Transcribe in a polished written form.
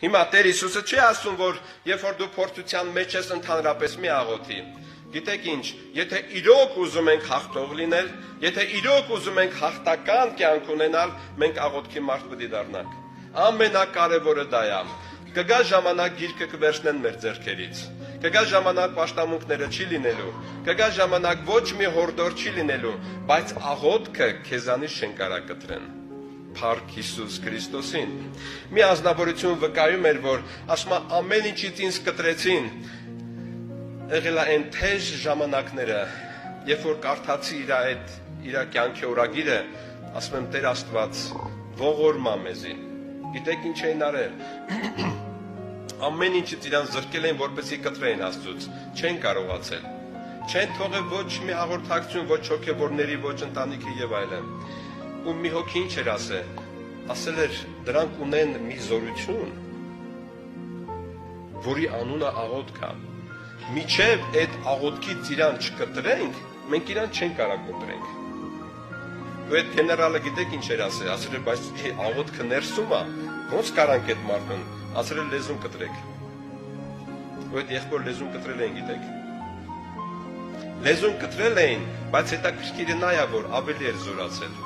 Հիմա Տեր Հիսուսը չի ասում, որ երբ որ դու փորձության մեջ ես ընդհանրապես մի աղոթի։ Գիտեք ինչ, եթե իրոք ուզում ենք հաղթող լինել, եթե իրոք ուզում ենք հաղթական կյանք ունենալ, մենք աղոթքի մարդ պետք է դառնանք։ Ամենակարևորը դա է։ Կգա ժամանակ գիրկը կվերցնեն մեր ձեռքերից։ Կգա ժամանակ պաշտամունքները չի լինելու։ Կգա ժամանակ ոչ մի հորդոր չի լինելու, բայց աղոթքը քեզանից չեն կարա կտրեն։ Փառք Հիսուս Քրիստոսին։ Մի ազնվորություն վկայում էր, որ ասում է ամեն ինչից ինձ կտրեցին։ Եղել է այն թեժ ժամանակները, երբ որ կարդացի իր կյանքի օրագիրը, ասում եմ Տեր Աստված, ողորմա մեզի։ Գիտեք ինչ էին արել։ Ամեն ինչից իրան զրկել էին, որպեսզի կտրեին Աստծուց, չեն կարողացել։ Չեն թողել ոչ մի հաղորդակցություն, ոչ հոգևորների, ոչ ընտանիքի եւ այլն։ Ու մի հոգի ինչ էր ասել էր դրանք ունեն մի զորություն, որի անունը աղոթք է։ Միջև այդ աղոթքից իրան չկտրենք, մենք իրան չենք կարող կտրենք։ Ու այդ գեներալը գիտեք ինչ էր ասել, բայց աղոթքը ներսում է, ոնց կարանք այդ մարդուն, ասել էր լեզուն կտրեք։ Ու այդ եղբոր լեզուն կտրել էին, գիտեք։ Լեզուն կտրել էին, բայց հետաքրքիրը նա է, որ ավելի էր զորացել։